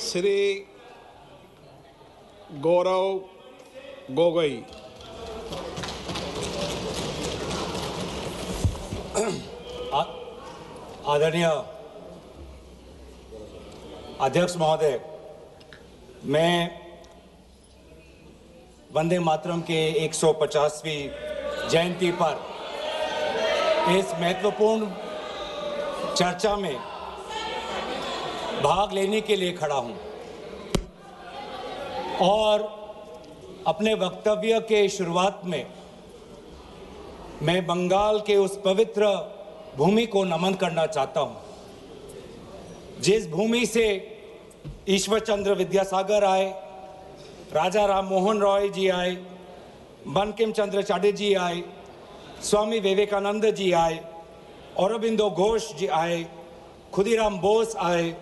श्री गौरव गोगोई। आदरणीय अध्यक्ष महोदय, मैं वंदे मातरम के 150वीं जयंती पर इस महत्वपूर्ण चर्चा में भाग लेने के लिए खड़ा हूं और अपने वक्तव्य के शुरुआत में मैं बंगाल के उस पवित्र भूमि को नमन करना चाहता हूं जिस भूमि से ईश्वर चंद्र विद्यासागर आए, राजा राम मोहन रॉय जी आए, बंकिम चंद्र चटर्जी आए, स्वामी विवेकानंद जी आए, अरबिंदो घोष जी आए, खुदीराम बोस आए,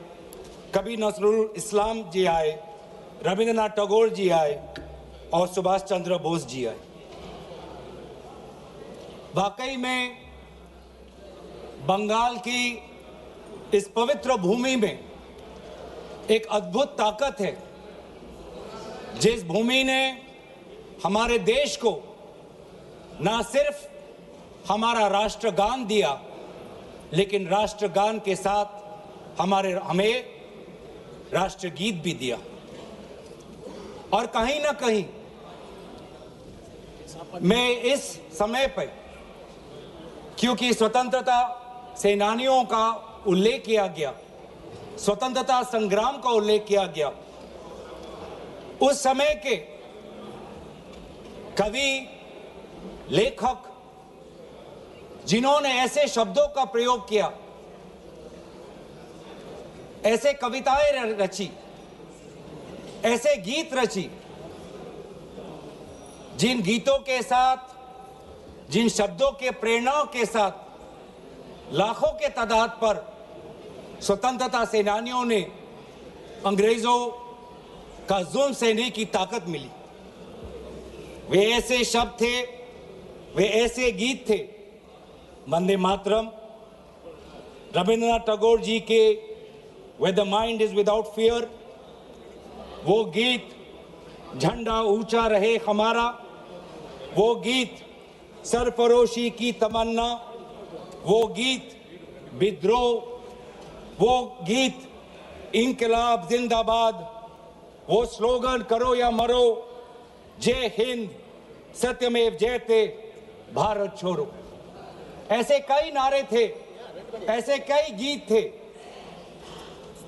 कबीर नजरुल इस्लाम जी आए, रविंद्रनाथ टैगोर जी आए और सुभाष चंद्र बोस जी आए। वाकई में बंगाल की इस पवित्र भूमि में एक अद्भुत ताकत है, जिस भूमि ने हमारे देश को ना सिर्फ हमारा राष्ट्रगान दिया, लेकिन राष्ट्रगान के साथ हमें राष्ट्रगीत भी दिया। और कहीं ना कहीं मैं इस समय पर, क्योंकि स्वतंत्रता सेनानियों का उल्लेख किया गया, स्वतंत्रता संग्राम का उल्लेख किया गया, उस समय के कवि, लेखक जिन्होंने ऐसे शब्दों का प्रयोग किया, ऐसे कविताएं रची, ऐसे गीत रची, जिन गीतों के साथ, जिन शब्दों के प्रेरणाओं के साथ लाखों के तादाद पर स्वतंत्रता सेनानियों ने अंग्रेजों का जुल्म सहने की ताकत मिली। वे ऐसे शब्द थे, वे ऐसे गीत थे, वंदे मातरम, रविंद्रनाथ टैगोर जी के Where the mind is without fear, वो गीत झंडा ऊंचा रहे हमारा, वो गीत सरफरोशी की तमन्ना, वो गीत विद्रोह, वो गीत इंकलाब जिंदाबाद, वो स्लोगन करो या मरो, जय हिंद, सत्यमेव जयते, भारत छोड़ो। ऐसे कई नारे थे, ऐसे कई गीत थे,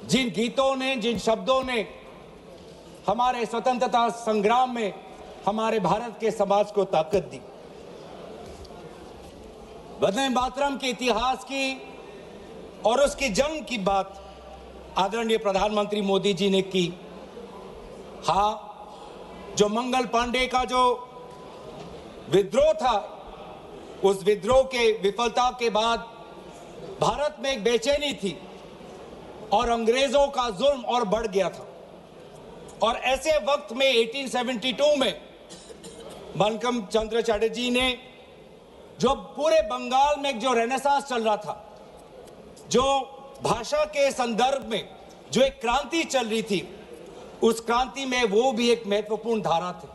जिन गीतों ने, जिन शब्दों ने हमारे स्वतंत्रता संग्राम में हमारे भारत के समाज को ताकत दी। वंदे मातरम के इतिहास की और उसकी जंग की बात आदरणीय प्रधानमंत्री मोदी जी ने की। हाँ, जो मंगल पांडे का जो विद्रोह था, उस विद्रोह के विफलता के बाद भारत में एक बेचैनी थी और अंग्रेजों का जुल्म और बढ़ गया था। और ऐसे वक्त में 1872 में बंकिम चंद्र चटर्जी ने, जो पूरे बंगाल में जो रेनेसांस चल रहा था, जो भाषा के संदर्भ में जो एक क्रांति चल रही थी, उस क्रांति में वो भी एक महत्वपूर्ण धारा थी।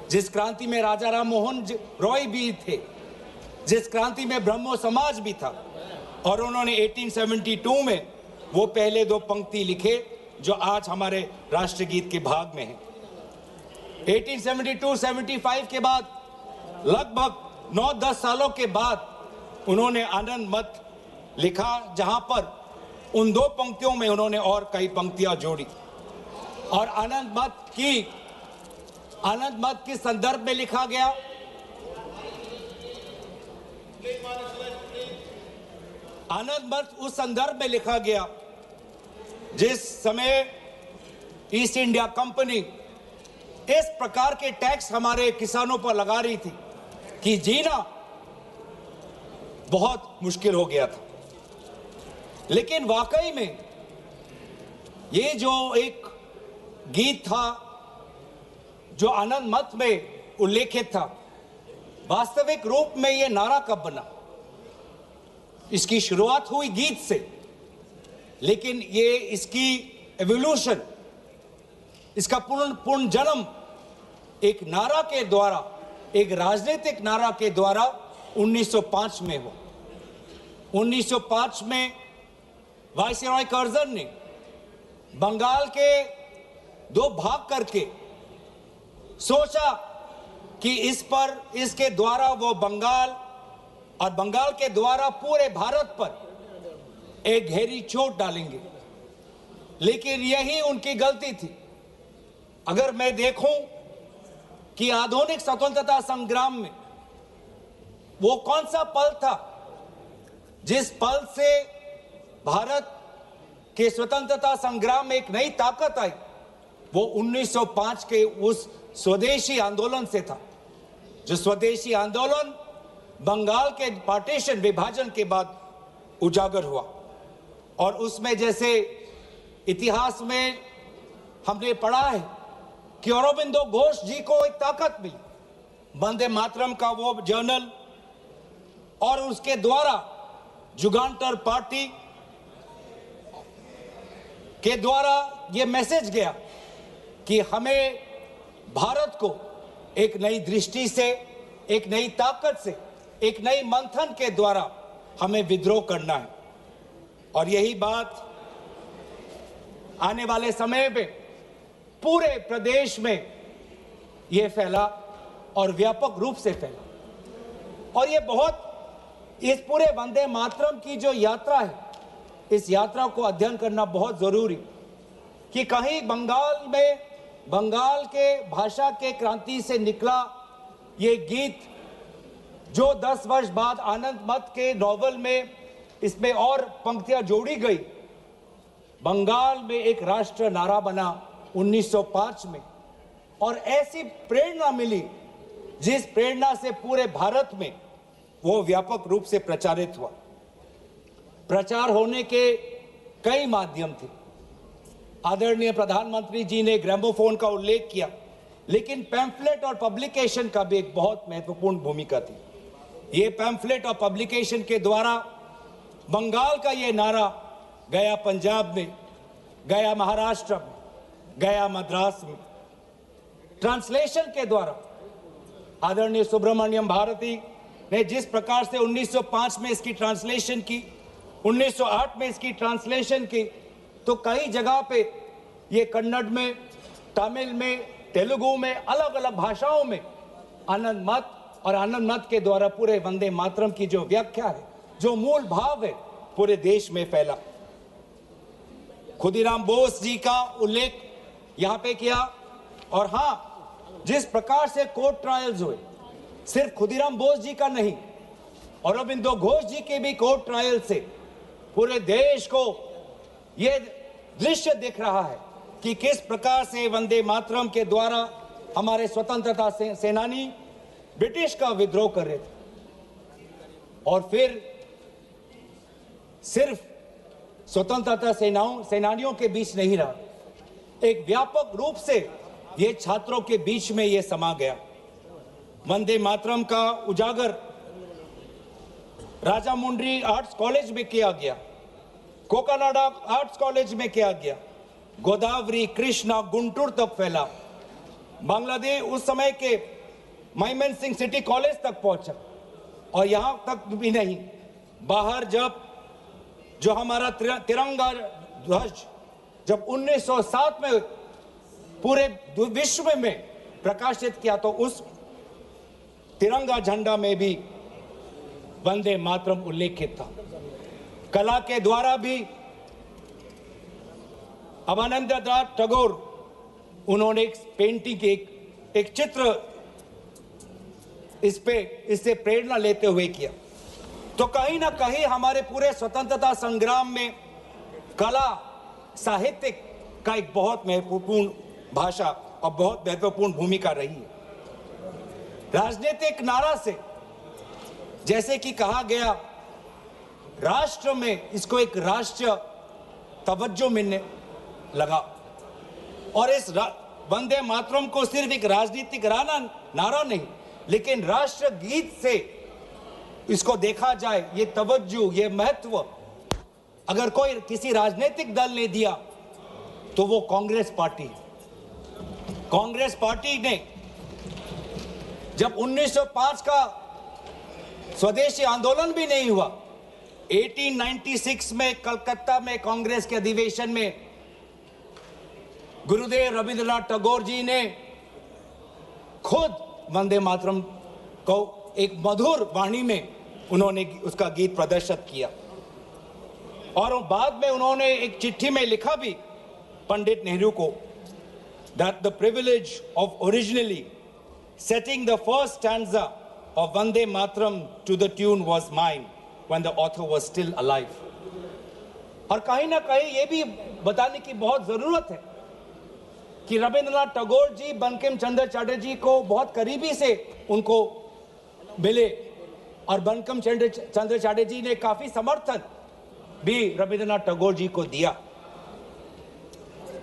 जिस क्रांति में राजा राम मोहन रॉय भी थे, जिस क्रांति में ब्रह्मो समाज भी था, और उन्होंने 1872 में वो पहले दो पंक्ति लिखे जो आज हमारे राष्ट्रगीत के भाग में हैं। 1872-75 के बाद लगभग 9-10 सालों के बाद उन्होंने आनंद मत लिखा, जहां पर उन दो पंक्तियों में उन्होंने और कई पंक्तियां जोड़ी। और आनंद मत के संदर्भ में लिखा गया, आनंद मत उस संदर्भ में लिखा गया जिस समय ईस्ट इंडिया कंपनी इस प्रकार के टैक्स हमारे किसानों पर लगा रही थी कि जीना बहुत मुश्किल हो गया था। लेकिन वाकई में ये जो एक गीत था, जो आनंद मत में उल्लेखित था, वास्तविक रूप में ये नारा कब बना? इसकी शुरुआत हुई गीत से, लेकिन ये इसकी एवोल्यूशन, इसका पूर्ण जन्म एक नारा के द्वारा, एक राजनीतिक नारा के द्वारा 1905 में हुआ। 1905 में वायसराय कर्जन ने बंगाल के दो भाग करके सोचा कि इसके द्वारा वो बंगाल और बंगाल के द्वारा पूरे भारत पर एक गहरी चोट डालेंगे, लेकिन यही उनकी गलती थी। अगर मैं देखूं कि आधुनिक स्वतंत्रता संग्राम में वो कौन सा पल था जिस पल से भारत के स्वतंत्रता संग्राम में एक नई ताकत आई, वो 1905 के उस स्वदेशी आंदोलन से था। जो स्वदेशी आंदोलन बंगाल के पार्टीशन, विभाजन के बाद उजागर हुआ। और उसमें जैसे इतिहास में हमने पढ़ा है कि अरबिंदो घोष जी को एक ताकत मिली, वंदे मातरम का वो जर्नल, और उसके द्वारा जुगांटर पार्टी के द्वारा ये मैसेज गया कि हमें भारत को एक नई दृष्टि से, एक नई ताकत से, एक नई मंथन के द्वारा हमें विद्रोह करना है। और यही बात आने वाले समय में पूरे प्रदेश में यह फैला और व्यापक रूप से फैला। और ये बहुत, इस पूरे वंदे मातरम की जो यात्रा है, इस यात्रा को अध्ययन करना बहुत जरूरी कि कहीं बंगाल में, बंगाल के भाषा के क्रांति से निकला ये गीत जो 10 वर्ष बाद आनंद मत के नॉवल में इसमें और पंक्तियां जोड़ी गई, बंगाल में एक राष्ट्र नारा बना 1905 में। और ऐसी प्रेरणा मिली जिस प्रेरणा से पूरे भारत में वो व्यापक रूप से प्रचारित हुआ। प्रचार होने के कई माध्यम थे। आदरणीय प्रधानमंत्री जी ने ग्रामोफोन का उल्लेख किया, लेकिन पैम्फलेट और पब्लिकेशन का भी एक बहुत महत्वपूर्ण भूमिका थी। ये पैम्फलेट और पब्लिकेशन के द्वारा बंगाल का ये नारा गया पंजाब में, गया महाराष्ट्र में, गया मद्रास में। ट्रांसलेशन के द्वारा आदरणीय सुब्रमण्यम भारती ने जिस प्रकार से 1905 में इसकी ट्रांसलेशन की, 1908 में इसकी ट्रांसलेशन की, तो कई जगह पे ये कन्नड़ में, तमिल में, तेलुगु में, अलग अलग भाषाओं में आनंद मत और आनंद मत के द्वारा पूरे वंदे मातरम की जो व्याख्या है, जो मूल भाव है, पूरे देश में फैला। खुदीराम बोस जी का उल्लेख यहां पे किया। और हां, जिस प्रकार से कोर्ट ट्रायल्स हुए, सिर्फ खुदीराम बोस जी का नहीं, अरबिंदो घोष जी के भी कोर्ट ट्रायल से पूरे देश को यह दृश्य दिख रहा है कि किस प्रकार से वंदे मातरम के द्वारा हमारे स्वतंत्रता सेनानी ब्रिटिश का विद्रोह कर रहे थे। और फिर सिर्फ स्वतंत्रता सेनानियों के बीच नहीं रहा, एक व्यापक रूप से ये छात्रों के बीच में ये समा गया। वंदे मातरम का उजागर राजामुंड्री आर्ट्स कॉलेज में किया गया, कोकानाडा आर्ट्स कॉलेज में किया गया, गोदावरी, कृष्णा, गुंटूर तक फैला। बांग्लादेश उस समय के मयमन सिंह सिटी कॉलेज तक पहुंचा। और यहां तक भी नहीं, बाहर जब जो हमारा तिरंगा ध्वज जब 1907 में पूरे विश्व में प्रकाशित किया, तो उस तिरंगा झंडा में भी वंदे मातरम उल्लेखित था। कला के द्वारा भी अवनींद्रनाथ टैगोर, उन्होंने एक पेंटिंग, एक चित्र इससे प्रेरणा लेते हुए किया। तो कहीं ना कहीं हमारे पूरे स्वतंत्रता संग्राम में कला, साहित्य का एक बहुत महत्वपूर्ण भाषा और बहुत महत्वपूर्ण भूमिका रही है। राजनीतिक नारा से, जैसे कि कहा गया, राष्ट्र में इसको एक राष्ट्रीय तवज्जो मिलने लगा। और इस वंदे मातरम को सिर्फ एक राजनीतिक नारा नहीं, लेकिन राष्ट्र गीत से इसको देखा जाए, ये तवज्जो, ये महत्व अगर कोई किसी राजनीतिक दल ने दिया तो वो कांग्रेस पार्टी है। कांग्रेस पार्टी ने जब 1905 का स्वदेशी आंदोलन भी नहीं हुआ, 1896 में कलकत्ता में कांग्रेस के अधिवेशन में गुरुदेव रविंद्रनाथ टैगोर जी ने खुद वंदे मातरम को एक मधुर वाणी में उन्होंने उसका गीत प्रदर्शित किया। और बाद में उन्होंने एक चिट्ठी में लिखा भी पंडित नेहरू को, that the privilege of originally setting the first stanza of Vande Mataram to the tune was mine when the author was still alive. और कहीं ना कहीं ये भी बताने की बहुत जरूरत है कि रविंद्रनाथ टैगोर जी बंकिम चंद्र चटर्जी को बहुत करीबी से उनको मिले और बंकिम चंद्र चटर्जी ने काफी समर्थन भी रविंद्रनाथ टैगोर जी को दिया।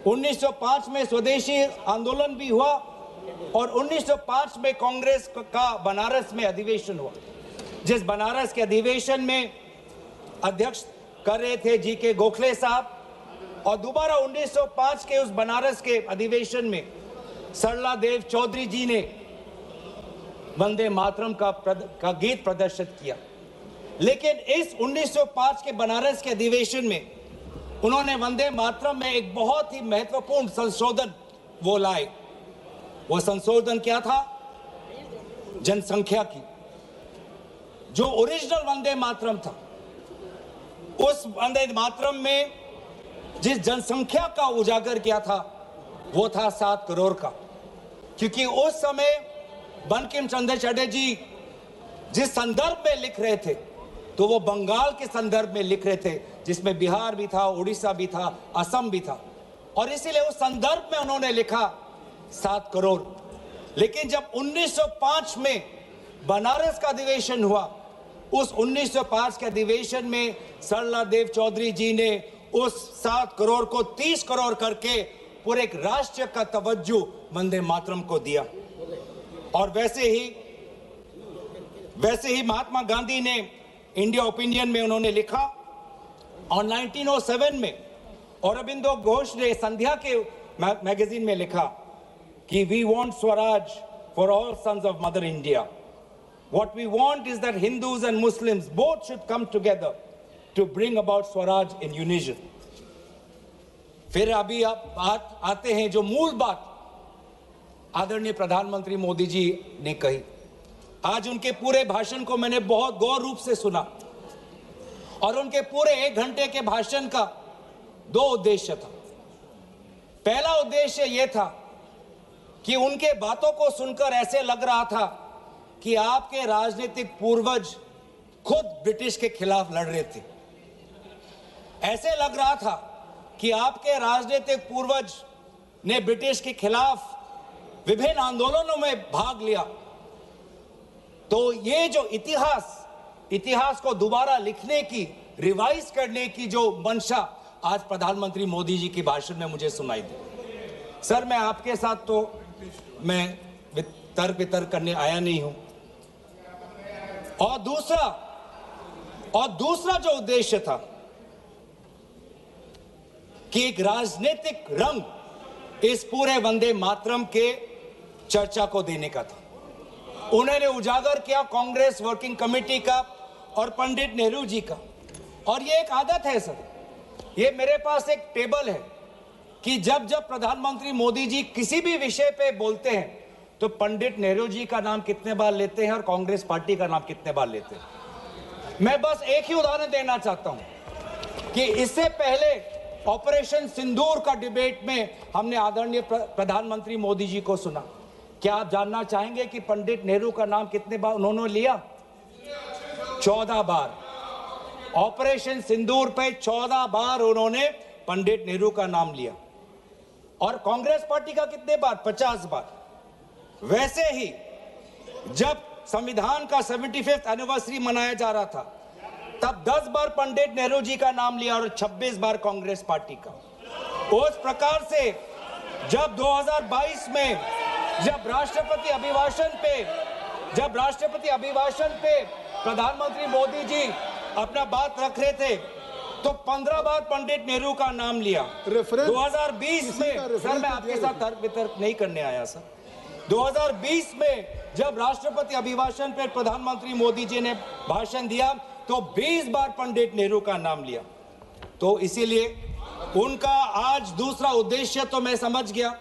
1905 में स्वदेशी आंदोलन भी हुआ और 1905 में कांग्रेस का बनारस में अधिवेशन हुआ, जिस बनारस के अधिवेशन में अध्यक्ष कर रहे थे जी.के. गोखले साहब। और दोबारा 1905 के उस बनारस के अधिवेशन में सरला देव चौधरी जी ने वंदे मातरम का गीत प्रदर्शित किया। लेकिन इस 1905 के बनारस के अधिवेशन में उन्होंने वंदे मातरम में एक बहुत ही महत्वपूर्ण संशोधन वो लाए। वो संशोधन क्या था? जनसंख्या की। जो ओरिजिनल वंदे मातरम था, उस वंदे मातरम में जिस जनसंख्या का उजागर किया था वो था 7 करोड़ का। क्योंकि उस समय बंकिम चंद्र चटर्जी जिस संदर्भ में लिख रहे थे तो वो बंगाल के संदर्भ में लिख रहे थे, जिसमें बिहार भी था, उड़ीसा भी था, असम भी था, और इसीलिए उस संदर्भ में उन्होंने लिखा 7 करोड़। लेकिन जब 1905 में बनारस का अधिवेशन हुआ, उस 1905 के अधिवेशन में सरला देव चौधरी जी ने उस 7 करोड़ को 30 करोड़ करके पूरे एक राष्ट्र का तवज्जो वंदे मातरम को दिया। और वैसे ही महात्मा गांधी ने इंडिया ओपिनियन में उन्होंने लिखा, और 1907 में अरबिंदो घोष ने संध्या के मैगजीन में लिखा कि we want swaraj for all sons of mother India. What we want is that Hindus and Muslims both should come together to bring about swaraj in unison. फिर अभी आप बात आते हैं जो मूल बात आदरणीय प्रधानमंत्री मोदी जी ने कही। आज उनके पूरे भाषण को मैंने बहुत गौर रूप से सुना और उनके पूरे 1 घंटे के भाषण का 2 उद्देश्य था। पहला उद्देश्य यह था कि उनके बातों को सुनकर ऐसे लग रहा था कि आपके राजनीतिक पूर्वज खुद ब्रिटिश के खिलाफ लड़ रहे थे। ऐसे लग रहा था कि आपके राजनीतिक पूर्वज ने ब्रिटिश के खिलाफ विभिन्न आंदोलनों में भाग लिया। तो ये जो इतिहास को दोबारा लिखने की, रिवाइज करने की जो मंशा आज प्रधानमंत्री मोदी जी के भाषण में मुझे सुनाई दी। सर, मैं आपके साथ तो मैं तर्क वितर्क करने आया नहीं हूं। और दूसरा जो उद्देश्य था कि एक राजनीतिक रंग इस पूरे वंदे मातरम के चर्चा को देने का था। उन्होंने उजागर किया कांग्रेस वर्किंग कमेटी का और पंडित नेहरू जी का। और ये एक आदत है सर, ये मेरे पास एक टेबल है कि जब जब प्रधानमंत्री मोदी जी किसी भी विषय पे बोलते हैं तो पंडित नेहरू जी का नाम कितने बार लेते हैं और कांग्रेस पार्टी का नाम कितने बार लेते हैं। मैं बस एक ही उदाहरण देना चाहता हूं कि इससे पहले ऑपरेशन सिंदूर का डिबेट में हमने आदरणीय प्रधानमंत्री मोदी जी को सुना। क्या आप जानना चाहेंगे कि पंडित नेहरू का नाम कितने बार उन्होंने लिया? 14 बार। ऑपरेशन सिंदूर पे 14 बार उन्होंने पंडित नेहरू का नाम लिया। और कांग्रेस पार्टी का कितने बार? 50 बार। वैसे ही जब संविधान का 75th एनिवर्सरी मनाया जा रहा था तब 10 बार पंडित नेहरू जी का नाम लिया और 26 बार कांग्रेस पार्टी का। उस प्रकार से जब 2022 में जब राष्ट्रपति अभिभाषण पे प्रधानमंत्री मोदी जी अपना बात रख रहे थे तो 15 बार पंडित नेहरू का नाम लिया। रेफरेंस 2020 में, सर मैं आपके साथ तर्क वितर्क नहीं करने आया सर। 2020 में जब राष्ट्रपति अभिभाषण पर प्रधानमंत्री मोदी जी ने भाषण दिया तो 20 बार पंडित नेहरू का नाम लिया। तो इसीलिए उनका आज दूसरा उद्देश्य तो मैं समझ गया,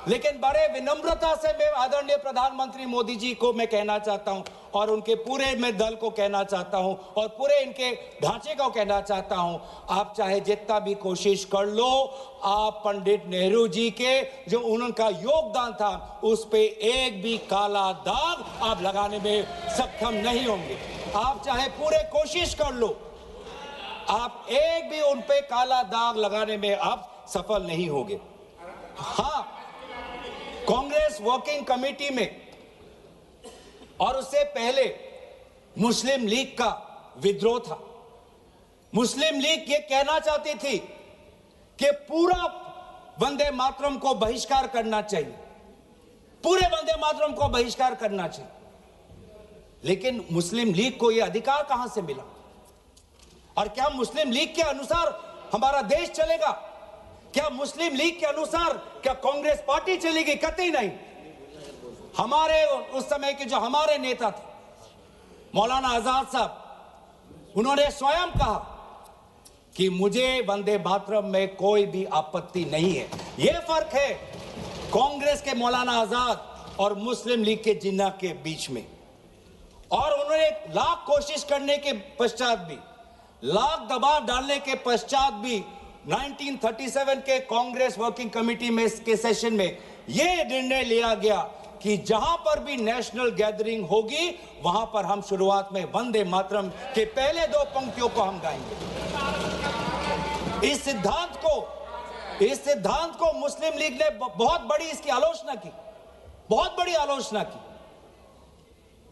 लेकिन बड़े विनम्रता से मैं आदरणीय प्रधानमंत्री मोदी जी को मैं कहना चाहता हूं और उनके पूरे मैं दल को कहना चाहता हूं और पूरे इनके ढांचे को कहना चाहता हूं, आप चाहे जितना भी कोशिश कर लो, आप पंडित नेहरू जी के जो उनका योगदान था उस पे एक भी काला दाग आप लगाने में सक्षम नहीं होंगे। आप चाहे पूरे कोशिश कर लो, आप एक भी उन पे काला दाग लगाने में आप सफल नहीं होंगे। हाँ, कांग्रेस वर्किंग कमेटी में और उससे पहले मुस्लिम लीग का विद्रोह था। मुस्लिम लीग ये कहना चाहती थी कि पूरा वंदे मातरम को बहिष्कार करना चाहिए, पूरे वंदे मातरम को बहिष्कार करना चाहिए। लेकिन मुस्लिम लीग को यह अधिकार कहां से मिला? और क्या मुस्लिम लीग के अनुसार हमारा देश चलेगा? क्या मुस्लिम लीग के अनुसार क्या कांग्रेस पार्टी चलेगी? कतई नहीं। हमारे उस समय के जो हमारे नेता थे मौलाना आजाद साहब, उन्होंने स्वयं कहा कि मुझे वंदे मातरम में कोई भी आपत्ति नहीं है। यह फर्क है कांग्रेस के मौलाना आजाद और मुस्लिम लीग के जिन्ना के बीच में। और उन्होंने लाख कोशिश करने के पश्चात भी, लाख दबाव डालने के पश्चात भी 1937 के कांग्रेस वर्किंग कमेटी में के सेशन में यह निर्णय लिया गया कि जहां पर भी नेशनल गैदरिंग होगी वहां पर हम शुरुआत में वंदे मातरम के पहले दो पंक्तियों को हम गाएंगे। इस सिद्धांत को मुस्लिम लीग ने बहुत बड़ी इसकी आलोचना की, बहुत बड़ी आलोचना की,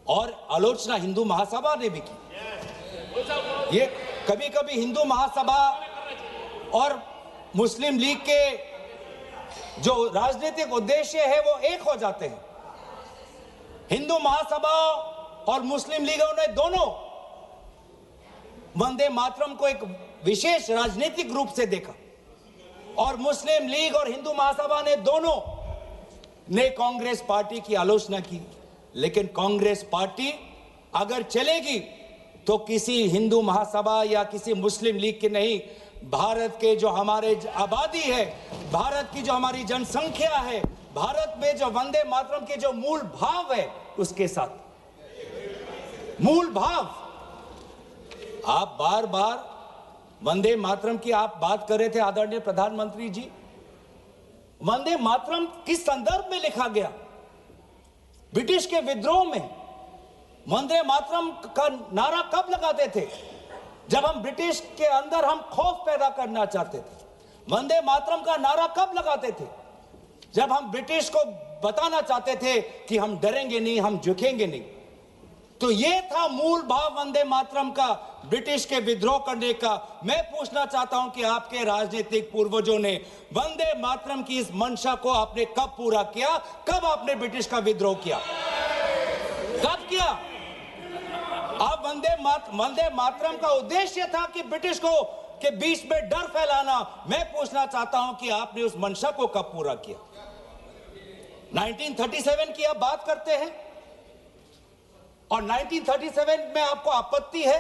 और आलोचना हिंदू महासभा ने भी की। ये कभी कभी हिंदू महासभा और मुस्लिम लीग के जो राजनीतिक उद्देश्य है वो एक हो जाते हैं। हिंदू महासभा और मुस्लिम लीगों ने दोनों वंदे मातरम को एक विशेष राजनीतिक रूप से देखा और मुस्लिम लीग और हिंदू महासभा ने दोनों ने कांग्रेस पार्टी की आलोचना की। लेकिन कांग्रेस पार्टी अगर चलेगी तो किसी हिंदू महासभा या किसी मुस्लिम लीग के नहीं, भारत के जो हमारे आबादी है, भारत की जो हमारी जनसंख्या है, भारत में जो वंदे मातरम के जो मूल भाव है उसके साथ मूल भाव। आप बार बार वंदे मातरम की आप बात कर रहे थे आदरणीय प्रधानमंत्री जी। वंदे मातरम किस संदर्भ में लिखा गया? ब्रिटिश के विद्रोह में वंदे मातरम का नारा कब लगाते थे? जब हम ब्रिटिश के अंदर हम खौफ पैदा करना चाहते थे। वंदे मातरम का नारा कब लगाते थे? जब हम ब्रिटिश को बताना चाहते थे कि हम डरेंगे नहीं, हम झुकेंगे नहीं। तो ये था मूल भाव वंदे मातरम का, ब्रिटिश के विद्रोह करने का। मैं पूछना चाहता हूं कि आपके राजनीतिक पूर्वजों ने वंदे मातरम की इस मंशा को आपने कब पूरा किया? कब आपने ब्रिटिश का विद्रोह किया? कब किया? अब वंदे मातरम का उद्देश्य था कि ब्रिटिश को के बीच में डर फैलाना। मैं पूछना चाहता हूं कि आपने उस मंशा को कब पूरा किया? 1937 की आप बात करते हैं और 1937 में आपको आपत्ति है,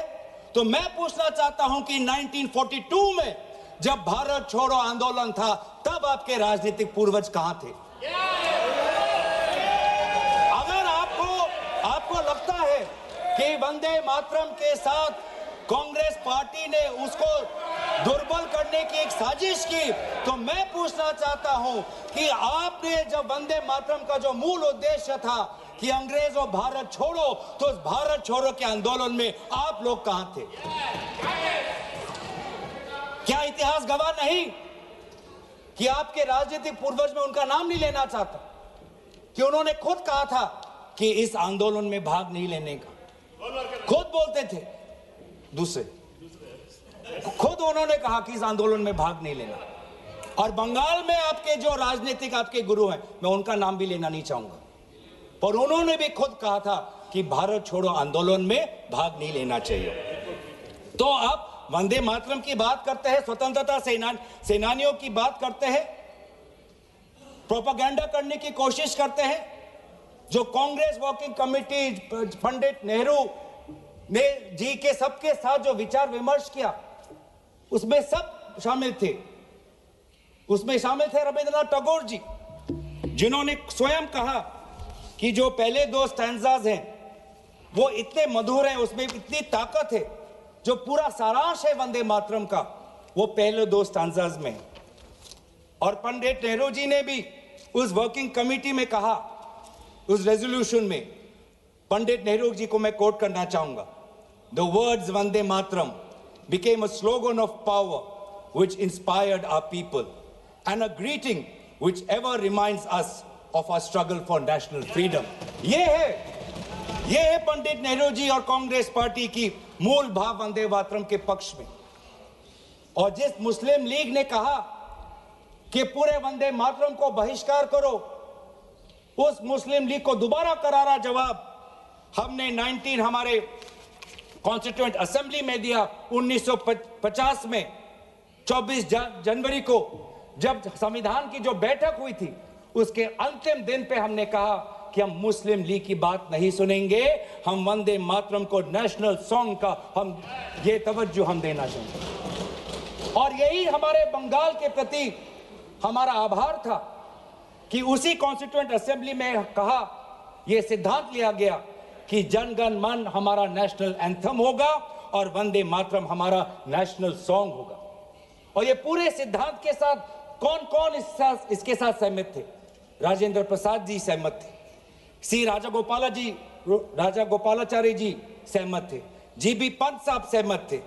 तो मैं पूछना चाहता हूं कि 1942 में जब भारत छोड़ो आंदोलन था तब आपके राजनीतिक पूर्वज कहां थे? अगर आपको लगता है कि वंदे मातरम के साथ कांग्रेस पार्टी ने उसको दुर्बल करने की एक साजिश की, तो मैं पूछना चाहता हूं कि आपने जब वंदे मातरम का जो मूल उद्देश्य था कि अंग्रेजों भारत छोड़ो, तो उस भारत छोड़ो के आंदोलन में आप लोग कहां थे? क्या इतिहास गवाह नहीं कि आपके राजनीतिक पूर्वज में उनका नाम नहीं लेना चाहता कि उन्होंने खुद कहा था कि इस आंदोलन में भाग नहीं लेने का? खुद बोलते थे, दूसरे खुद उन्होंने कहा कि इस आंदोलन में भाग नहीं लेना। और बंगाल में आपके जो राजनीतिक आपके गुरु हैं, मैं उनका नाम भी लेना नहीं चाहूंगा, पर उन्होंने भी खुद कहा था कि भारत छोड़ो आंदोलन में भाग नहीं लेना चाहिए। तो अब वंदे मातरम की बात करते हैं, स्वतंत्रता सेनानियों की बात करते हैं, प्रोपेगेंडा करने की कोशिश करते हैं। जो कांग्रेस वर्किंग कमेटी पंडित नेहरू ने जी के सबके साथ जो विचार विमर्श किया, उसमें सब शामिल थे। उसमें शामिल थे रविंद्रनाथ टैगोर जी, जिन्होंने स्वयं कहा कि जो पहले दो स्टैंजाज हैं वो इतने मधुर हैं, उसमें इतनी ताकत है, जो पूरा सारांश है वंदे मातरम का वो पहले दो स्टैंजाज में। और पंडित नेहरू जी ने भी उस वर्किंग कमेटी में कहा, उस रेजोल्यूशन में, पंडित नेहरू जी को मैं कोट करना चाहूंगा, the words Vande Mataram became a slogan of power which inspired our people and a greeting which ever reminds us of our struggle for national freedom. ये है पंडित नेहरू जी और कांग्रेस पार्टी की मूल भाव वंदे मातरम के पक्ष में। और जिस मुस्लिम लीग ने कहा कि पूरे वंदे मातरम को बहिष्कार करो, उस मुस्लिम लीग को दोबारा करारा जवाब हमने हमारे कॉन्स्टिट्यूएंट असेंबली में दिया 1950 में 24 जनवरी को, जब संविधान की जो बैठक हुई थी उसके अंतिम दिन पे हमने कहा कि हम मुस्लिम लीग की बात नहीं सुनेंगे, हम वंदे मातरम को नेशनल सॉन्ग का हम ये तवज्जो हम देना चाहेंगे। और यही हमारे बंगाल के प्रति हमारा आभार था कि उसी कॉन्स्टिट्यूएंट असेंबली में कहा, यह सिद्धांत लिया गया कि जन गण मन हमारा नेशनल एंथम होगा और वंदे मातरम हमारा नेशनल सॉन्ग होगा। और ये पूरे सिद्धांत के साथ कौन कौन इसके साथ सहमत थे? राजेंद्र प्रसाद जी सहमत थे, सी राजागोपालाचारी जी सहमत थे, जीबी पंत साहब सहमत थे,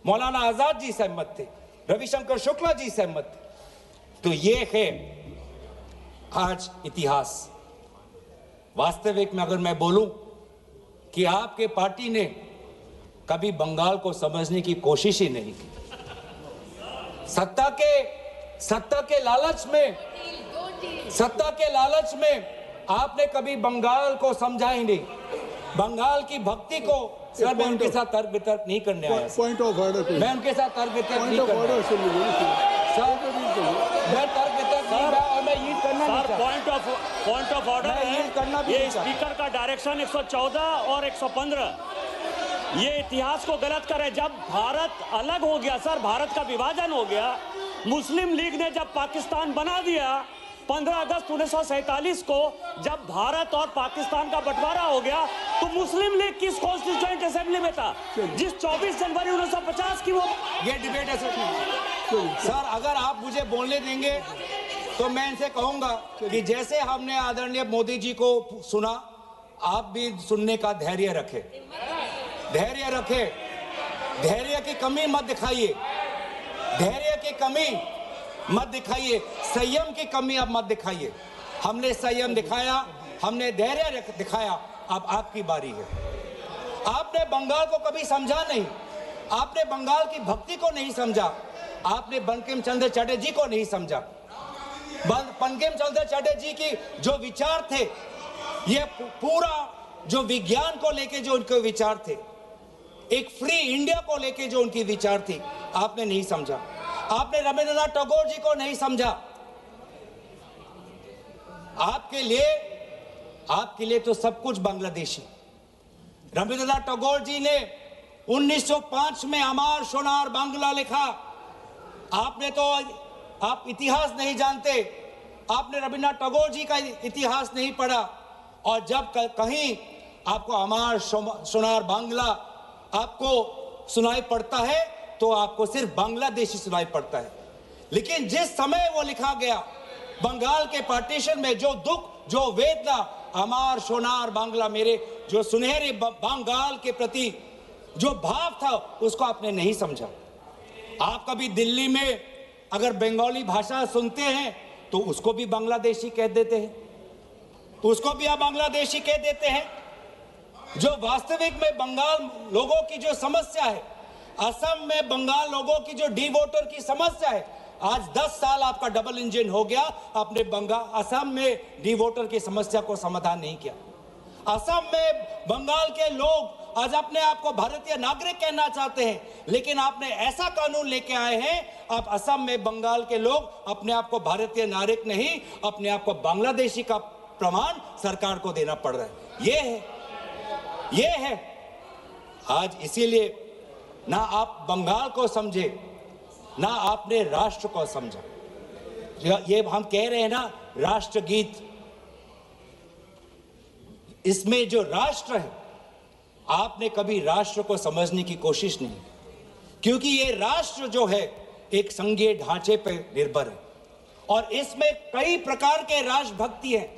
मौलाना आजाद जी सहमत थे, रविशंकर शुक्ला जी सहमत थे। तो ये है आज इतिहास। वास्तविक में अगर मैं बोलूं कि आपके पार्टी ने कभी बंगाल को समझने की कोशिश ही नहीं की। सत्ता के लालच में आपने कभी बंगाल को समझा ही नहीं। बंगाल की भक्ति को सर, मैं उनके साथ तर्क वितर्क नहीं करने आया। पॉइंट ऑफ ऑर्डर, मैं उनके साथ तर्क वितर्क नहीं करने आया। मैं तर्क वितर्क नहीं किया और मैं ये करना नहीं चाहता। पॉइंट ऑफ ऑर्डर है, ये स्पीकर का डायरेक्शन 114 और 115 ये इतिहास को गलत करे। जब भारत अलग हो गया सर, भारत का विभाजन हो गया, मुस्लिम लीग ने जब पाकिस्तान बना दिया 15 अगस्त 1947 को, जब भारत और पाकिस्तान का बंटवारा हो गया, तो मुस्लिम लीग किस कॉन्स्टिट्यूएंट असेंबली में था जिस 24 जनवरी 1950 की वो ये डिबेट है सर। अगर आप मुझे बोलने देंगे तो मैं इनसे कहूंगा कि जैसे हमने आदरणीय मोदी जी को सुना, आप भी सुनने का धैर्य रखें। धैर्य की कमी मत दिखाइए, संयम की कमी अब मत दिखाइए। हमने संयम दिखाया, हमने धैर्य दिखाया, अब आपकी बारी है। आपने बंगाल को कभी समझा नहीं, आपने बंगाल की भक्ति को नहीं समझा, आपने बंकिम चंद्र चटर्जी को नहीं समझा। बंकिम चंद्र चटर्जी की जो विचार थे, ये पूरा जो विज्ञान को लेके जो उनके विचार थे, एक फ्री इंडिया को लेके जो उनकी विचार थी, आपने नहीं समझा। आपने रविंद्रनाथ टैगोर जी को नहीं समझा। आपके लिए तो सब कुछ बांग्लादेशी। रविंद्रनाथ टैगोर जी ने 1905 में अमार सोनार बांग्ला लिखा। आप इतिहास नहीं जानते, आपने रविंद्रनाथ टैगोर जी का इतिहास नहीं पढ़ा। और जब कहीं आपको अमार सोनार बांग्ला आपको सुनाई पड़ता है तो आपको सिर्फ बांग्लादेशी सुनाई पड़ता है। लेकिन जिस समय वो लिखा गया, बंगाल के पार्टीशन में जो दुख, जो वेदना, अमार सोनार बांग्ला, मेरे जो सुनहरे बंगाल के प्रति जो भाव था, उसको आपने नहीं समझा। आप कभी दिल्ली में अगर बंगाली भाषा सुनते हैं तो उसको भी बांग्लादेशी कह देते हैं, उसको भी आप बांग्लादेशी कह देते हैं। जो वास्तविक में बंगाल लोगों की जो समस्या है, असम में बंगाल लोगों की जो डी वोटर की समस्या है, आज 10 साल आपका डबल इंजन हो गया, आपने असम में डी वोटर की समस्या को समाधान नहीं किया। असम में बंगाल के लोग आज अपने आप को भारतीय नागरिक कहना चाहते हैं, लेकिन आपने ऐसा कानून लेके आए हैं, आप असम में बंगाल के लोग अपने आप को भारतीय नागरिक नहीं, अपने आप को बांग्लादेशी का प्रमाण सरकार को देना पड़ रहा है। ये है आज। इसीलिए ना आप बंगाल को समझे, ना आपने राष्ट्र को समझा। ये हम कह रहे हैं ना, राष्ट्रगीत, इसमें जो राष्ट्र है, आपने कभी राष्ट्र को समझने की कोशिश नहीं, क्योंकि ये राष्ट्र जो है एक संघीय ढांचे पर निर्भर है और इसमें कई प्रकार के राष्ट्रभक्ति हैं।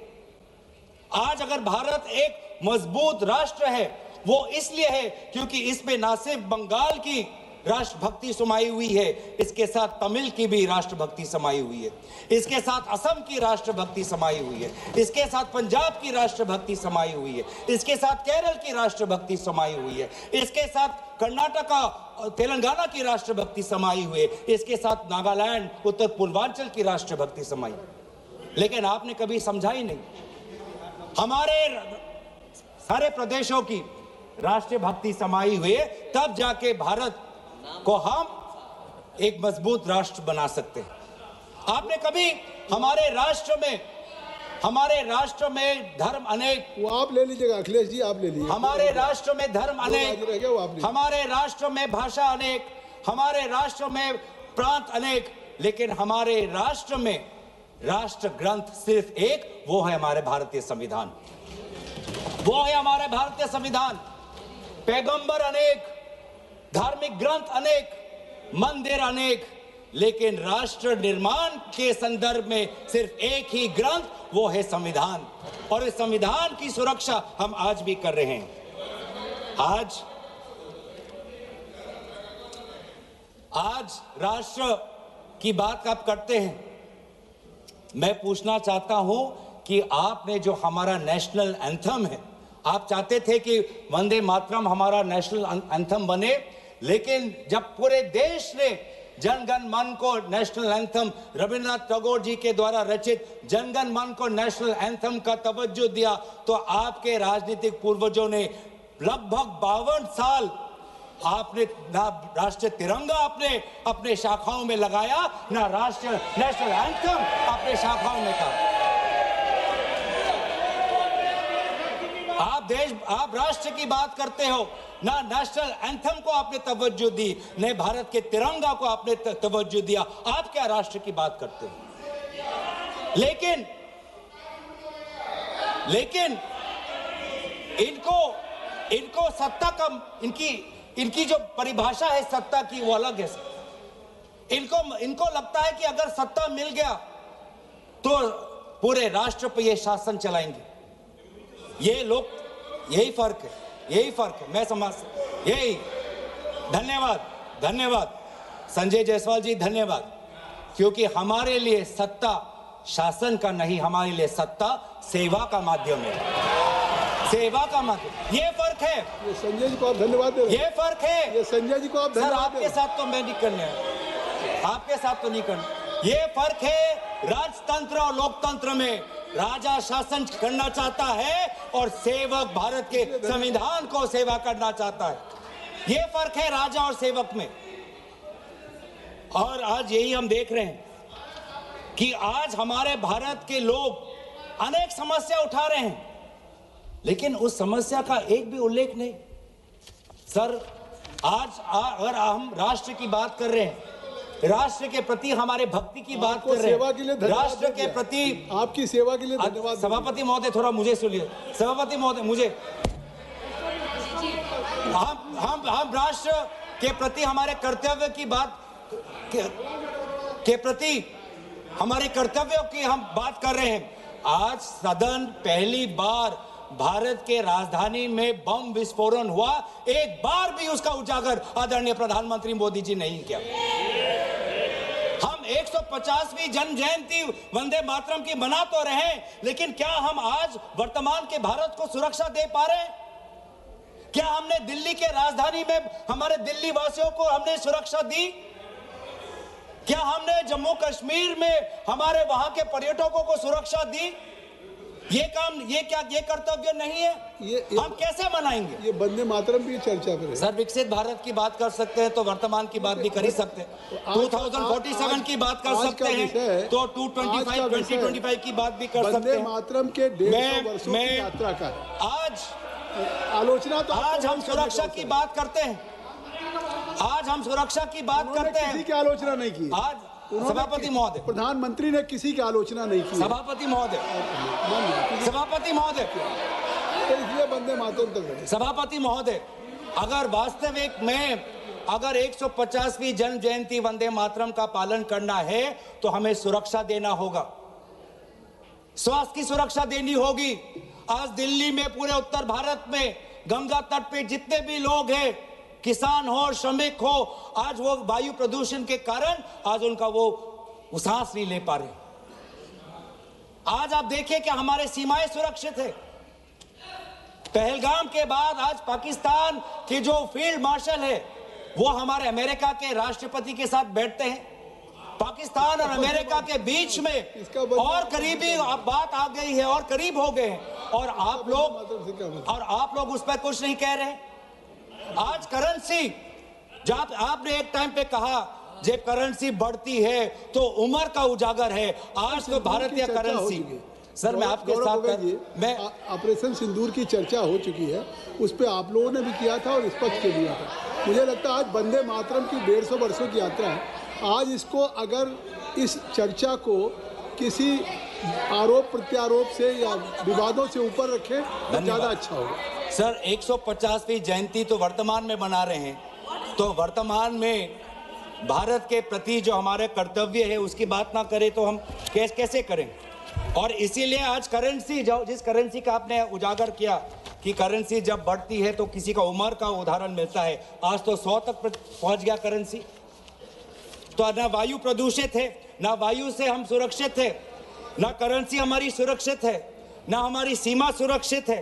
आज अगर भारत एक मजबूत राष्ट्र है, वो इसलिए है क्योंकि इसमें ना सिर्फ बंगाल की राष्ट्रभक्ति समाई हुई है, इसके साथ तमिल की भी राष्ट्रभक्ति समाई हुई है, इसके साथ असम की राष्ट्रभक्ति समाई हुई है, इसके साथ पंजाब की राष्ट्रभक्ति समाई हुई है, इसके साथ केरल की राष्ट्रभक्ति समाई हुई है, इसके साथ कर्नाटका तेलंगाना की राष्ट्रभक्ति समाई हुई है, इसके साथ नागालैंड उत्तर पूर्वांचल की राष्ट्रभक्ति समाई। लेकिन आपने कभी समझा ही नहीं। हमारे सारे प्रदेशों की राष्ट्रीय भक्ति समाई हुई है, तब जाके भारत को हम एक मजबूत राष्ट्र बना सकते हैं। आपने कभी हमारे राष्ट्र में धर्म अनेक, वो आप ले लीजिएगा अखिलेश जी, आप ले लीजिए। हमारे राष्ट्र में धर्म अनेक, हमारे राष्ट्र में भाषा अनेक, हमारे राष्ट्र में प्रांत अनेक, लेकिन हमारे राष्ट्र में राष्ट्र ग्रंथ सिर्फ एक, वो है हमारे भारतीय संविधान। वो है हमारे भारतीय संविधान। पैगंबर अनेक, धार्मिक ग्रंथ अनेक, मंदिर अनेक, लेकिन राष्ट्र निर्माण के संदर्भ में सिर्फ एक ही ग्रंथ, वो है संविधान। और इस संविधान की सुरक्षा हम आज भी कर रहे हैं। आज राष्ट्र की बात आप करते हैं, मैं पूछना चाहता हूं कि आपने जो हमारा नेशनल एंथम है, आप चाहते थे कि वंदे मातरम हमारा नेशनल एंथम बने, लेकिन जब पूरे देश ने जनगण मन को नेशनल एंथम, रविंद्रनाथ टैगोर जी के द्वारा रचित जनगण मन को नेशनल एंथम का तवज्जो दिया, तो आपके राजनीतिक पूर्वजों ने लगभग 52 साल आपने ना राष्ट्रीय तिरंगा आपने अपने शाखाओं में लगाया, ना राष्ट्रीय नेशनल एंथम अपने शाखाओं में था। आप राष्ट्र की बात करते हो, ना नेशनल एंथम को आपने तवज्जो दी, न भारत के तिरंगा को आपने तवज्जो दिया। आप क्या राष्ट्र की बात करते हो? लेकिन इनको सत्ता का, इनकी जो परिभाषा है सत्ता की, वो अलग है। इनको लगता है कि अगर सत्ता मिल गया तो पूरे राष्ट्र पर ये शासन चलाएंगे। ये लोग, यही फर्क है, मैं समझ, यही। धन्यवाद संजय जायसवाल जी, धन्यवाद, क्योंकि हमारे लिए सत्ता शासन का नहीं, हमारे लिए सत्ता सेवा का माध्यम है, सेवा का माध्यम। ये फर्क है। ये संजय जी को आप धन्यवाद दे रहे हैं। ये फर्क है। ये संजय जी को आप धन्यवाद। सर आपके साथ तो मैं नहीं करने, आपके साथ तो नहीं करना। ये फर्क है राजतंत्र और लोकतंत्र में। राजा शासन करना चाहता है और सेवक भारत के संविधान को सेवा करना चाहता है। ये फर्क है राजा और सेवक में। और आज यही हम देख रहे हैं कि आज हमारे भारत के लोग अनेक समस्या उठा रहे हैं, लेकिन उस समस्या का एक भी उल्लेख नहीं। सर आज अगर हम राष्ट्र की बात कर रहे हैं, राष्ट्र के प्रति हमारे भक्ति की बात कर रहे हैं, राष्ट्र के प्रति आपकी सेवा के लिए धन्यवाद। सभापति महोदय थोड़ा मुझे सुनिए। सभापति महोदय, मुझे हम राष्ट्र के प्रति हमारे कर्तव्य की बात के प्रति हमारे कर्तव्यों की हम बात कर रहे हैं। आज सदन पहली बार भारत के राजधानी में बम विस्फोरण हुआ, एक बार भी उसका उजागर आदरणीय प्रधानमंत्री मोदी जी नहीं किया। हम 150वीं जन्म जयंती वंदे मातरम की मना तो रहे, लेकिन क्या हम आज वर्तमान के भारत को सुरक्षा दे पा रहे हैं? क्या हमने दिल्ली के राजधानी में हमारे दिल्ली वासियों को हमने सुरक्षा दी? क्या हमने जम्मू कश्मीर में हमारे वहां के पर्यटकों को सुरक्षा दी? ये काम, ये क्या, ये कर्तव्य नहीं है? हम कैसे मनाएंगे? ये वंदे मातरम भी चर्चा पे है। सर विकसित भारत की बात कर सकते हैं तो वर्तमान की बात भी कर ही सकते हैं। 2047 की बात कर सकते हैं तो 225 2025 की बात भी कर सकते वंदे हैं। मातरम के 150 वर्षों की यात्रा का आज आलोचना तो आज हम सुरक्षा की बात करते हैं। आज हम सुरक्षा की बात करते किसी हैं। की आलोचना नहीं की। आज सभापति महोदय, प्रधानमंत्री ने किसी की आलोचना नहीं की। सभापति महोदय, सभापति महोदय, तो इसलिए वंदे मातरम तक रहे। सभापति महोदय, अगर वास्तविक में अगर 150वीं जन्म जयंती वंदे मातरम का पालन करना है तो हमें सुरक्षा देना होगा, स्वास्थ्य की सुरक्षा देनी होगी। आज दिल्ली में, पूरे उत्तर भारत में, गंगा तट पे जितने भी लोग हैं, किसान हो, श्रमिक हो, आज वो वायु प्रदूषण के कारण आज उनका वो सांस नहीं ले पा रहे। आज आप देखिए कि हमारे सीमाएं सुरक्षित है। पहलगाम के बाद आज पाकिस्तान के जो फील्ड मार्शल है वो हमारे अमेरिका के राष्ट्रपति के साथ बैठते हैं। पाकिस्तान और अमेरिका के बीच में और करीबी बात आ गई है और करीब हो गए हैं और आप लोग उस पर कुछ नहीं कह रहे। आज करेंसी, जब आपने एक टाइम पे कहा जब करेंसी बढ़ती है तो उम्र का उजागर है, आज तो भारतीय करेंसी। सर मैं आपके साथ मैं ऑपरेशन सिंदूर की चर्चा हो चुकी है, उस पर आप लोगों ने भी किया था और स्पष्ट कर दिया था। मुझे लगता है आज वंदे मातरम की 150 वर्षों की यात्रा है। आज इसको अगर इस चर्चा को किसी आरोप प्रत्यारोप से या विवादों से ऊपर रखें तो ज़्यादा अच्छा होगा। सर 150वीं जयंती तो वर्तमान में मना रहे हैं, तो वर्तमान में भारत के प्रति जो हमारे कर्तव्य है उसकी बात ना करें तो हम कैसे करें। और इसीलिए आज करेंसी, जिस करेंसी का आपने उजागर किया कि करेंसी जब बढ़ती है तो किसी का उम्र का उदाहरण मिलता है, आज तो 100 तक पहुंच गया करेंसी। तो ना वायु प्रदूषित है, ना वायु से हम सुरक्षित है, ना करेंसी हमारी सुरक्षित है, ना हमारी सीमा सुरक्षित है,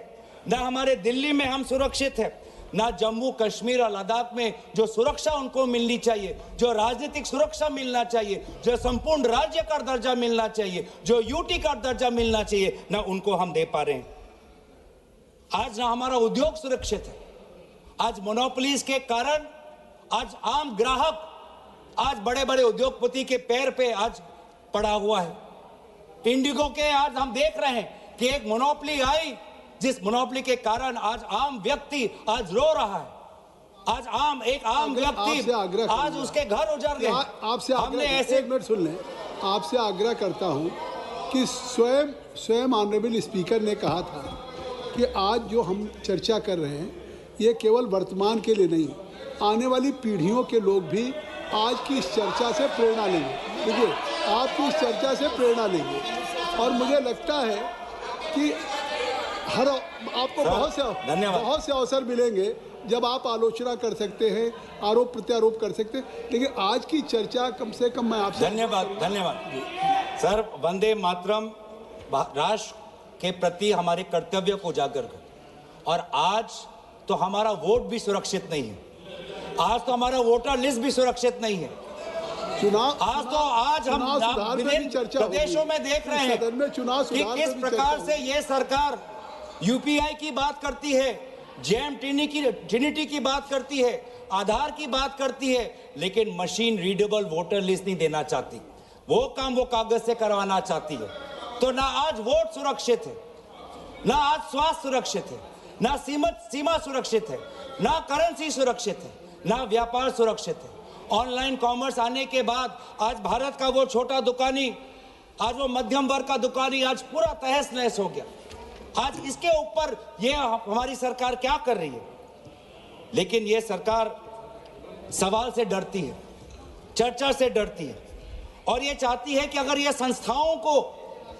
ना हमारे दिल्ली में हम सुरक्षित है, ना जम्मू कश्मीर और लद्दाख में जो सुरक्षा उनको मिलनी चाहिए, जो राजनीतिक सुरक्षा मिलना चाहिए, जो संपूर्ण राज्य का दर्जा मिलना चाहिए, जो यूटी का दर्जा मिलना चाहिए, ना उनको हम दे पा रहे हैं। आज ना हमारा उद्योग सुरक्षित है। आज मोनोपोलीज के कारण आज आम ग्राहक आज बड़े बड़े उद्योगपति के पैर पे आज पड़ा हुआ है। इंडिगो के आज हम देख रहे हैं कि एक मोनोपोली आई, जिस मोनोपोली के कारण आज आम व्यक्ति आज रो रहा है। आज एक आम व्यक्ति आज उसके घर उजड़ गए। आपसे हमने ऐसे एक मिनट सुन लें, आपसे आग्रह करता हूं कि स्वयं ऑनरेबल स्पीकर ने कहा था कि आज जो हम चर्चा कर रहे हैं ये केवल वर्तमान के लिए नहीं, आने वाली पीढ़ियों के लोग भी आज की इस चर्चा से प्रेरणा लेंगे। देखिए, आपकी इस चर्चा से प्रेरणा लेंगे और मुझे लगता है कि आपको बहुत से अवसर मिलेंगे जब आप आलोचना कर सकते हैं, आरोप प्रत्यारोप कर सकते हैं, लेकिन आज की चर्चा कम से कम मैं आपसे धन्यवाद सर। वंदे मातरम राष्ट्र के प्रति हमारे कर्तव्य को उजागर कर, और आज तो हमारा वोट भी सुरक्षित नहीं है, आज तो हमारा वोटर लिस्ट भी सुरक्षित नहीं है। आज हम विभिन्न प्रदेशों में देख रहे हैं कि किस प्रकार से ये सरकार यूपीआई की बात करती है, जेम ट्रिनिटी की बात करती है, आधार की बात करती है, लेकिन मशीन रीडेबल वोटर लिस्ट नहीं देना चाहती। वो काम वो कागज से करवाना चाहती है। तो ना आज वोट सुरक्षित है, ना आज स्वास्थ्य सुरक्षित है, ना सीमा सुरक्षित है, ना करेंसी सुरक्षित है, ना व्यापार सुरक्षित है। ऑनलाइन कॉमर्स आने के बाद आज भारत का वो छोटा दुकानी, आज वो मध्यम वर्ग का दुकानी आज पूरा तहस नहस हो गया। आज इसके ऊपर ये हमारी सरकार क्या कर रही है? लेकिन ये सरकार सवाल से डरती है, चर्चा से डरती है, और ये चाहती है कि अगर ये संस्थाओं को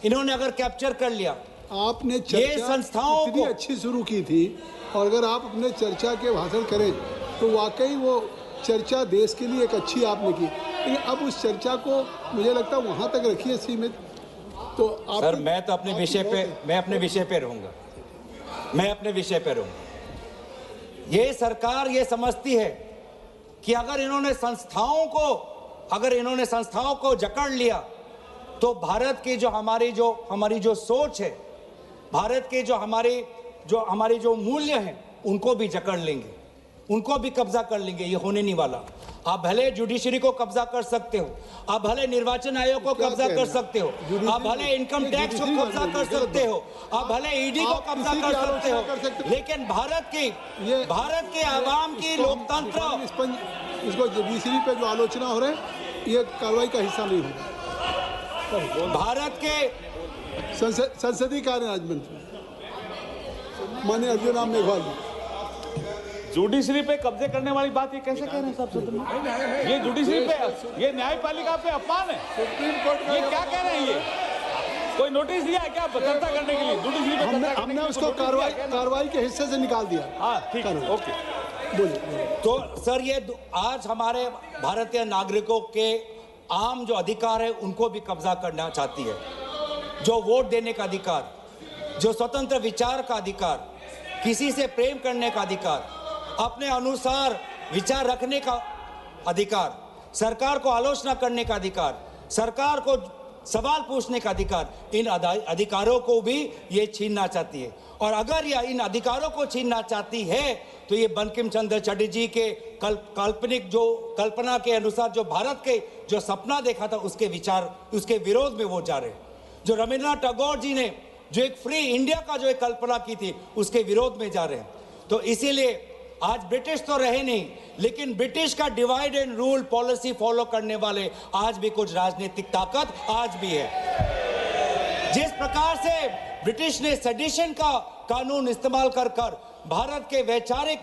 इन्होंने अगर कैप्चर कर लिया, आपने चर्चा संस्थाओं इतनी अच्छी शुरू की थी, और अगर आप अपने चर्चा के भाषण करें तो वाकई वो चर्चा देश के लिए एक अच्छी आपने की, लेकिन अब उस चर्चा को मुझे लगता है वहाँ तक रखिए सीमित। तो सर मैं तो अपने विषय पे रहूंगा, मैं अपने विषय पे रहूंगा। ये सरकार ये समझती है कि अगर इन्होंने संस्थाओं को जकड़ लिया तो भारत की जो हमारी जो सोच है, भारत के जो हमारी जो हमारी जो मूल्य हैं उनको भी जकड़ लेंगे, उनको भी कब्जा कर लेंगे। ये होने नहीं वाला। आप भले जुडिशरी को कब्जा कर सकते हो, आप भले निर्वाचन आयोग को कब्जा कर सकते हो, आप भले इनकम टैक्स को कब्जा कर सकते हो, आप भले ईडी को कब्जा कर सकते हो, लेकिन भारत के आवाम की लोकतंत्र, इसको जुडिशरी पे जो आलोचना हो रहे हैं ये कार्रवाई का हिस्सा नहीं होगा। भारत के संसदीय कार्य राज्य मंत्री माननीय अर्जुन राम मेघवाल जी, जुडिशरी पे कब्जे करने वाली बात ये कैसे कह रहे हैं साहब सदन में? ये जुडिशरी पे, ये न्यायपालिका पे अपमान है। सुप्रीम कोर्ट ये क्या कह रहे हैं? ये कोई नोटिस दिया है क्या चर्चा करने के लिए? जुडिशरी पे हमने उसको कार्रवाई के हिस्से से निकाल दिया। हाँ ठीक है, ओके, बोलिए। तो सर ये आज हमारे भारतीय नागरिकों के आम जो अधिकार है उनको भी कब्जा करना चाहती है। जो वोट देने का अधिकार, जो स्वतंत्र विचार का अधिकार, किसी से प्रेम करने का अधिकार, अपने अनुसार विचार रखने का अधिकार, सरकार को आलोचना करने का अधिकार, सरकार को सवाल पूछने का अधिकार, इन अधिकारों को भी ये छीनना चाहती है। और अगर यह इन अधिकारों को छीनना चाहती है तो ये बंकिम चंद्र चटर्जी के काल्पनिक जो कल्पना के अनुसार जो भारत के जो सपना देखा था उसके विचार, उसके विरोध में वो जा रहे हैं। जो रविंद्रनाथ टैगोर जी ने जो एक फ्री इंडिया का जो एक कल्पना की थी उसके विरोध में जा रहे हैं। तो इसीलिए आज ब्रिटिश तो रहे नहीं, लेकिन ब्रिटिश का divide and rule policy follow करने वाले आज भी कुछ राजनीतिक ताकत आज भी है। जिस प्रकार से ब्रिटिश ने सेडिशन का कानून इस्तेमाल कर भारत के वैचारिक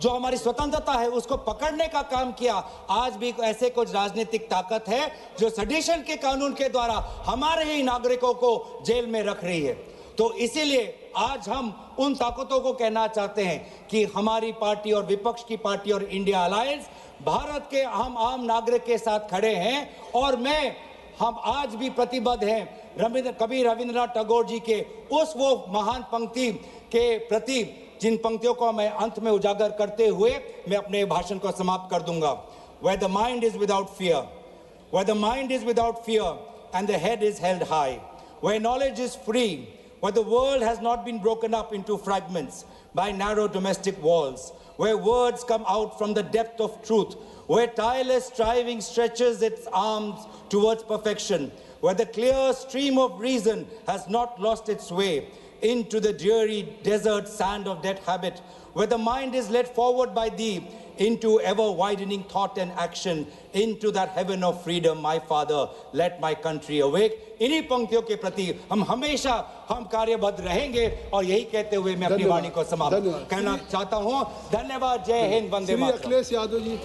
जो हमारी स्वतंत्रता है उसको पकड़ने का काम किया, आज भी ऐसे कुछ राजनीतिक ताकत है जो सेडिशन के कानून के द्वारा हमारे ही नागरिकों को जेल में रख रही है। तो इसीलिए आज हम उन ताकतों को कहना चाहते हैं कि हमारी पार्टी और विपक्ष की पार्टी और इंडिया अलायंस भारत के हम आम नागरिक के साथ खड़े हैं। और हम आज भी प्रतिबद्ध हैं कवि रविंद्रनाथ टैगोर जी के उस वो महान पंक्ति के प्रति, जिन पंक्तियों को मैं अंत में उजागर करते हुए मैं अपने भाषण को समाप्त कर दूंगा। Where the mind is without fear, where the mind is without fear and the head is held high, where knowledge is free, where the world has not been broken up into fragments by narrow domestic walls, where words come out from the depth of truth, where tireless striving stretches its arms towards perfection, where the clear stream of reason has not lost its way into the dreary desert sand of dead habit, where the mind is led forward by thee into ever-widening thought and action, into that heaven of freedom, my Father, let my country awake। इन्हीं पंक्तियों के प्रति हम हमेशा कार्यबद्ध रहेंगे और यही कहते हुए मैं अपनी वाणी को समाप्त करना चाहता हूँ। धन्यवाद। जय हिंद, वंदे मातरम। अखिलेश यादव जी।